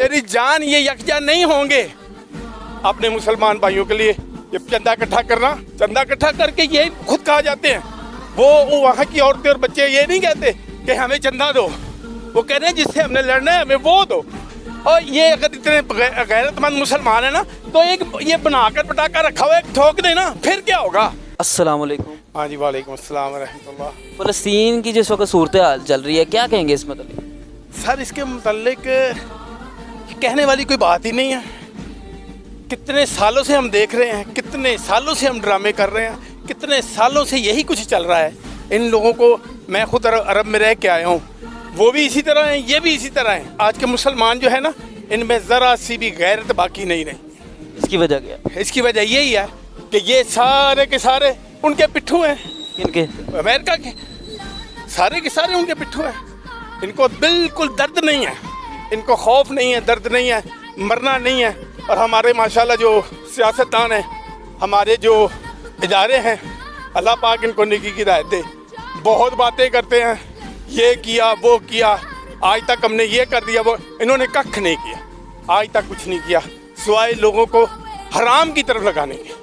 मेरी जान ये यकजा नहीं होंगे अपने मुसलमान भाइयों के लिए। ये चंदा इकट्ठा करना, चंदा इकट्ठा करके ये खुद कहा जाते हैं, वो वहाँ की औरतें और बच्चे ये नहीं कहते कि हमें चंदा दो, वो कह रहे हैं जिससे हमने लड़ना है हमें वो दो। और ये अगर इतने गैरतमंद मुसलमान है ना, तो एक ये बनाकर पटाखा रखा हुआ है ठोक देना, फिर क्या होगा। अस्सलाम वालेकुम। हाँ जी, वालेकुम अस्सलाम रहमतुल्लाह। फ़लस्तीन की जिस वक्त सूरत हाल चल रही है, क्या कहेंगे इस मतलब? सर इसके मुतल्लिक कहने वाली कोई बात ही नहीं है। कितने सालों से हम देख रहे हैं, कितने सालों से हम ड्रामे कर रहे हैं, कितने सालों से यही कुछ चल रहा है। इन लोगों को, मैं खुद अरब में रह के आया हूँ, वो भी इसी तरह हैं, ये भी इसी तरह हैं। आज के मुसलमान जो है ना, इनमें ज़रा सी भी गैरत बाकी नहीं रही। इसकी वजह क्या है? इसकी वजह यही है कि ये सारे के सारे उनके पिट्ठू हैं। इनके अमेरिका के सारे के सारे उनके पिट्ठू हैं। इनको बिल्कुल दर्द नहीं है, इनको खौफ नहीं है, दर्द नहीं है, मरना नहीं है। और हमारे माशाल्लाह जो सियासतदान हैं, हमारे जो इदारे हैं, अल्लाह पाक इनको नेकी की हिदायत दे। बहुत बातें करते हैं, ये किया वो किया, आज तक हमने ये कर दिया वो, इन्होंने कख नहीं किया, आज तक कुछ नहीं किया सिवाय लोगों को हराम की तरफ लगाने के।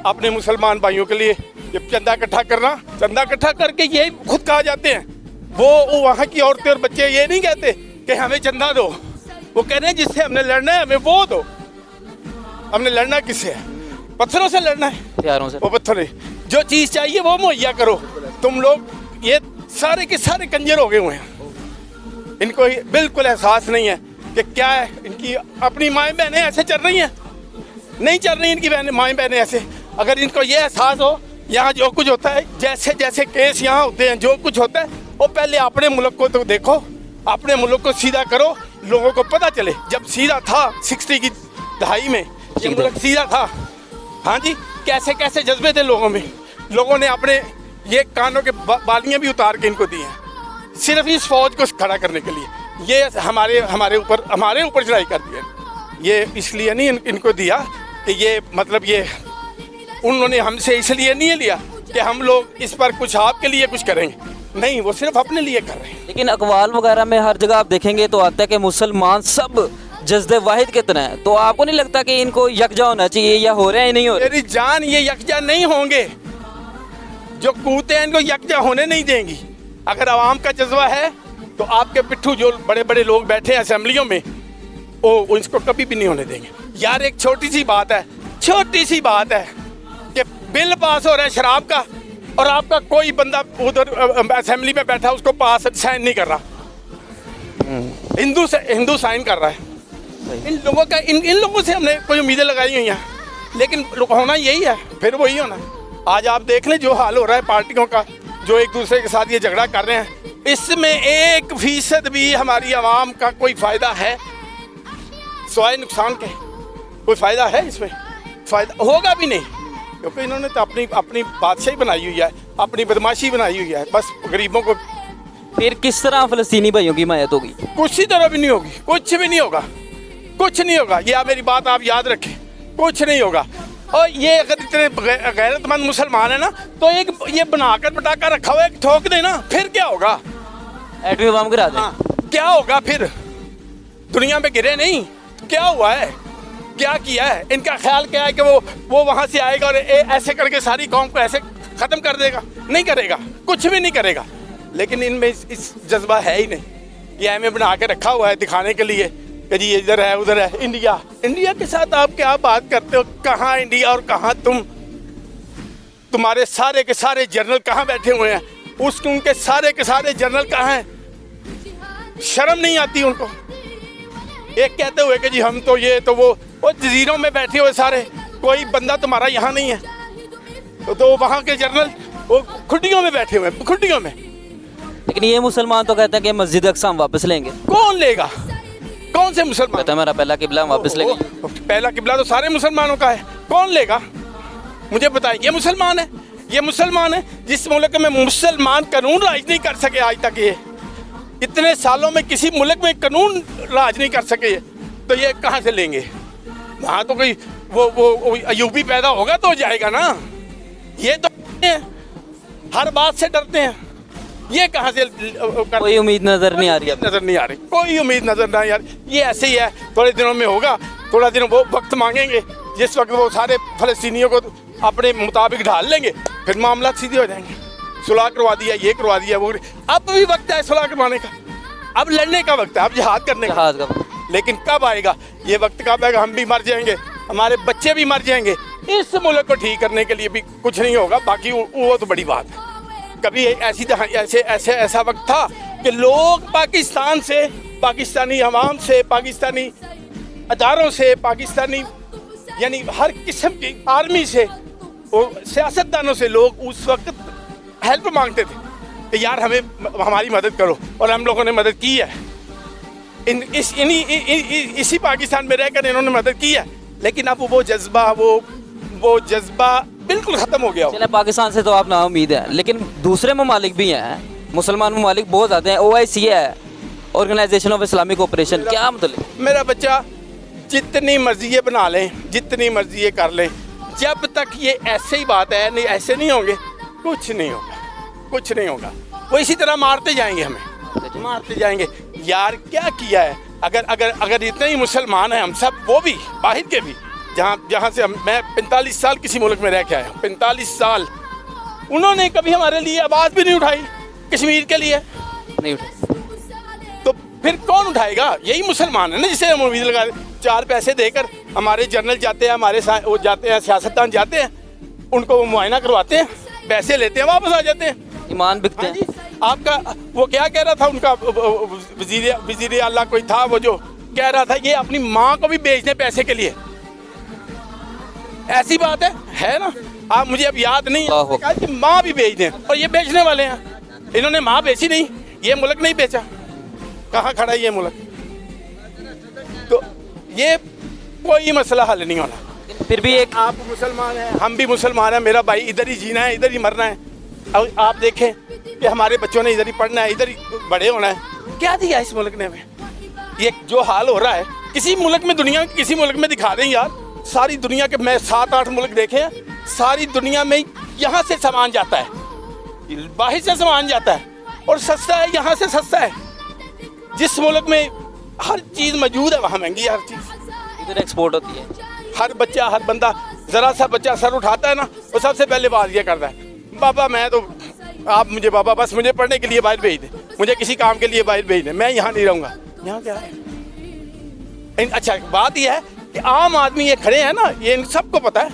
अपने मुसलमान भाइयों के लिए ये चंदा इकट्ठा करना, चंदा इकट्ठा करके ये खुद कहा जाते हैं, वो वहाँ की औरतें और बच्चे ये नहीं कहते कि हमें चंदा दो, वो कह रहे हैं जिससे हमने लड़ना है हमें वो दो। हमने लड़ना किससे है? पत्थरों से लड़ना है, हथियारों से। वो पत्थर, जो चीज़ चाहिए वो मुहैया करो। तुम लोग ये सारे के सारे कंजर हो गए हुए हैं, इनको बिल्कुल एहसास नहीं है कि क्या है। इनकी अपनी माएँ बहनें ऐसे चल रही हैं, नहीं चल रही इनकी माएँ बहनें ऐसे। अगर इनको ये एहसास हो, यहाँ जो कुछ होता है, जैसे जैसे केस यहाँ होते हैं, जो कुछ होता है, वो पहले अपने मुल्क को तो देखो, अपने मुल्क को सीधा करो, लोगों को पता चले। जब सीधा था 60 की दहाई में, ये मुल्क सीधा था। हाँ जी, कैसे कैसे जज्बे थे लोगों में, लोगों ने अपने ये कानों के बालियाँ भी उतार के इनको दी हैं, सिर्फ इस फौज को खड़ा करने के लिए। ये हमारे ऊपर चढ़ाई कर दी है। ये इसलिए नहीं इनको दिया कि ये मतलब ये उन्होंने हमसे इसलिए नहीं लिया कि हम लोग इस पर कुछ आपके लिए कुछ करेंगे, नहीं, वो सिर्फ अपने लिए कर रहे हैं। लेकिन अखबार वगैरह में हर जगह आप देखेंगे तो आता है कि मुसलमान सब जज्बे वाहिद के तरह हैं। तो आपको नहीं लगता कि इनको यकजा होना चाहिए, या हो रहे हैं नहीं हो रहे? मेरी जान ये यकजा नहीं होंगे, जो कूदते हैं इनको यकजा होने नहीं देंगी। अगर आवाम का जज्बा है तो आपके पिट्ठू जो बड़े बड़े लोग बैठे हैं असेंबलियों में, वो इसको कभी भी नहीं होने देंगे। यार एक छोटी सी बात है, छोटी सी बात है कि बिल पास हो रहा है शराब का, और आपका कोई बंदा उधर असेंबली में बैठा उसको पास साइन नहीं कर रहा, हिंदू साइन कर रहा है। इन लोगों का इन लोगों से हमने कोई उम्मीदें लगाई हुई हैं, लेकिन होना यही है, फिर वही होना। आज आप देख लें जो हाल हो रहा है पार्टियों का, जो एक दूसरे के साथ ये झगड़ा कर रहे हैं, इसमें 1% भी हमारी आवाम का कोई फ़ायदा है सिवाय नुकसान के? कोई फ़ायदा है इसमें? फ़ायदा होगा भी नहीं, क्योंकि इन्होंने तो अपनी बादशाही बनाई हुई है, अपनी बदमाशी बनाई हुई है, बस गरीबों को। फिर किस तरह फ़लस्तीनी भाइयों की हिमायत होगी? कुछ ही तरह भी नहीं होगी, कुछ भी नहीं होगा, कुछ नहीं होगा। ये मेरी बात आप याद रखें, कुछ नहीं होगा। और ये अगर इतने गैरतमंद मुसलमान है ना, तो एक ये बनाकर पटाखा रखा हुआ है ठोक देना, फिर क्या होगा? एटमी बम गिरा दें। हाँ, क्या होगा फिर? दुनिया में गिरे नहीं, क्या हुआ है, क्या किया है? इनका ख्याल क्या है कि वो वहाँ से आएगा और ऐसे करके सारी कौम को ऐसे ख़त्म कर देगा? नहीं करेगा, कुछ भी नहीं करेगा। लेकिन इनमें इस जज्बा है ही नहीं। ये हमें बना के रखा हुआ है दिखाने के लिए कि जी इधर है उधर है। इंडिया के साथ आप क्या बात करते हो? कहाँ इंडिया और कहाँ तुम? तुम्हारे सारे के सारे जनरल कहाँ बैठे हुए हैं? उनके सारे के सारे जनरल कहाँ हैं? शर्म नहीं आती उनको? एक कहते हुए कि जी हम तो ये तो वो जजीरों में बैठे हुए सारे, कोई बंदा तुम्हारा यहाँ नहीं है, तो वहाँ के जनरल वो खुटियों में बैठे हुए हैं, खुटियों में। लेकिन ये मुसलमान तो कहते हैं कि मस्जिद अक्सा हम वापस लेंगे। कौन लेगा? कौन से मुसलमान? कहता है मेरा पहला किबला हम वापस लेंगे। पहला किबला तो सारे मुसलमानों का है, कौन लेगा? मुझे बताइए। ये मुसलमान है जिस मुल्क में मुसलमान कानून राज नहीं कर सके आज तक। ये इतने सालों में किसी मुल्क में कानून राज नहीं कर सके, तो ये कहाँ से लेंगे? वहाँ तो कोई वो अयूबी पैदा होगा तो जाएगा ना। ये तो हर बात से डरते हैं, ये कहाँ से कोई उम्मीद नजर नहीं आ रही अब। नजर नहीं आ रही, कोई उम्मीद नजर नहीं आ रही। ये ऐसे ही है, थोड़े दिनों में होगा, थोड़ा दिन वो वक्त मांगेंगे, जिस वक्त वो सारे फलस्तीनियों को अपने मुताबिक ढाल लेंगे, फिर मामला सीधे हो जाएंगे। सुलह करवा दिया, ये करवा दिया, वो। अब भी वक्त है सुलह करवाने का, अब लड़ने का वक्त है, अब जिहाद करने का। जहाज का लेकिन कब आएगा ये वक्त, कब आएगा? हम भी मर जाएंगे, हमारे बच्चे भी मर जाएंगे। इस मुल्क को ठीक करने के लिए भी कुछ नहीं होगा, बाकी वो तो बड़ी बात है। कभी ऐसा वक्त था कि लोग पाकिस्तान से, पाकिस्तानी अवाम से, पाकिस्तानी अदारों से, पाकिस्तानी यानी हर किस्म की आर्मी से, सियासतदानों से लोग उस वक्त हेल्प मांगते थे कि यार हमें हमारी मदद करो, और हम लोगों ने मदद की है। इसी पाकिस्तान में रहकर इन्होंने मदद की है। लेकिन अब वो जज्बा बिल्कुल ख़त्म हो गया। चले, पाकिस्तान से तो आप ना उम्मीद है, लेकिन दूसरे ममालिक भी हैं, मुसलमान ममालिक बहुत ज़्यादा हैं। OIC है, ऑर्गेनाइजेशन ऑफ इस्लामिक ऑपरेशन, क्या मतलब? मेरा बच्चा जितनी मर्जी ये बना लें, जितनी मर्जी ये कर लें, जब तक ये ऐसे ही बात है, नहीं ऐसे नहीं होंगे, कुछ नहीं होगा, कुछ नहीं होगा। वो इसी तरह मारते जाएंगे, हमें मारते जाएंगे। यार क्या किया है? अगर इतने ही मुसलमान हैं हम सब, वो भी बाहर के भी, जहाँ से मैं 45 साल किसी मुल्क में रह के आया हूँ, 45 साल, उन्होंने कभी हमारे लिए आवाज़ भी नहीं उठाई कश्मीर के लिए, नहीं उठाई। तो फिर कौन उठाएगा? यही मुसलमान है ना, जिसे हम उम्मीद लगा, 4 पैसे देकर हमारे जनरल जाते हैं, हमारे वो जाते हैं, सियासतदान जाते हैं, उनको वो मुआयना करवाते हैं, पैसे लेते हैं, वापस आ जाते हैं, ईमान बिकते हैं। आपका वो क्या कह रहा था, उनका वजीर आला कोई था, वो जो कह रहा था ये अपनी माँ को भी बेच दें पैसे के लिए। ऐसी बात है ना? आप मुझे अब याद नहीं है, कहा कि माँ भी बेच दें, और ये बेचने वाले हैं। इन्होंने माँ बेची नहीं, ये मुल्क नहीं बेचा, कहाँ खड़ा है ये मुल्क? तो ये कोई मसला हल नहीं होना। फिर भी एक, आप मुसलमान हैं, हम भी मुसलमान हैं, मेरा भाई इधर ही जीना है, इधर ही मरना है। अब आप देखें कि हमारे बच्चों ने इधर ही पढ़ना है, इधर ही बड़े होना है। क्या दिया इस मुल्क ने हमें? ये जो हाल हो रहा है, किसी मुल्क में, दुनिया में किसी मुल्क में दिखा दें यार। सारी दुनिया के, मैं 7-8 मुल्क देखे हैं, सारी दुनिया में यहाँ से सामान जाता है, बाहर से सामान जाता है, और सस्ता है, यहाँ से सस्ता है। जिस मुल्क में हर चीज़ मौजूद है, वहाँ महंगी है हर चीज़। इधर एक्सपोर्ट होती है। हर बच्चा, हर बंदा, ज़रा सा बच्चा सर उठाता है ना, वो सबसे पहले बात ये करता है, बाबा मैं तो, आप मुझे बाबा बस मुझे पढ़ने के लिए बाहर भेज दें, मुझे किसी काम के लिए बाहर भेज दें, मैं यहाँ नहीं रहूँगा। यहाँ क्या है? अच्छा बात यह है कि आम आदमी ये खड़े हैं ना, ये इन सबको पता है,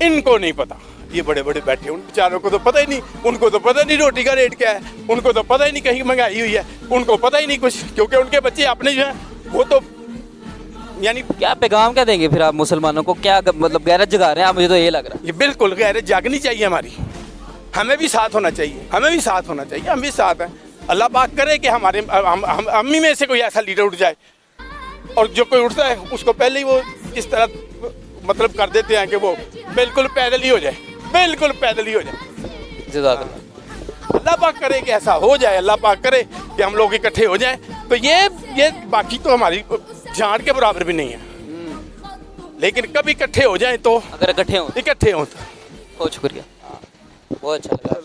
इनको नहीं पता। ये बड़े बड़े बैठे, उन बेचारों को तो पता ही नहीं, उनको तो पता नहीं रोटी का रेट क्या है, उनको तो पता ही नहीं कहीं महंगाई हुई है, उनको पता ही नहीं कुछ, क्योंकि उनके बच्चे अपने जो हैं वो तो यानी। क्या पैगाम क्या देंगे फिर आप मुसलमानों को? क्या मतलब गैरत जगा रहे हैं आप? मुझे तो ये लग रहा है। ये बिल्कुल गैरत जागनी चाहिए हमारी, हमें भी साथ होना चाहिए, हमें भी साथ होना चाहिए, हम भी साथ हैं। अल्लाह पाक करे कि हमारे हम में से कोई ऐसा लीडर उठ जाए, और जो कोई उठता है उसको पहले ही वो इस तरह मतलब कर देते हैं कि वो बिल्कुल पैदल ही हो जाए, बिल्कुल पैदल ही हो जाए। जज़ाकल्लाह। अल्लाह पाक करे कि ऐसा हो जाए, अल्लाह पाक करे कि हम लोग इकट्ठे हो जाएं, तो ये बाकी तो हमारी जान के बराबर भी नहीं है, लेकिन कभी इकट्ठे हो जाएं तो, अगर इकट्ठे हों तो बहुत शुक्रिया, बहुत अच्छा लगा।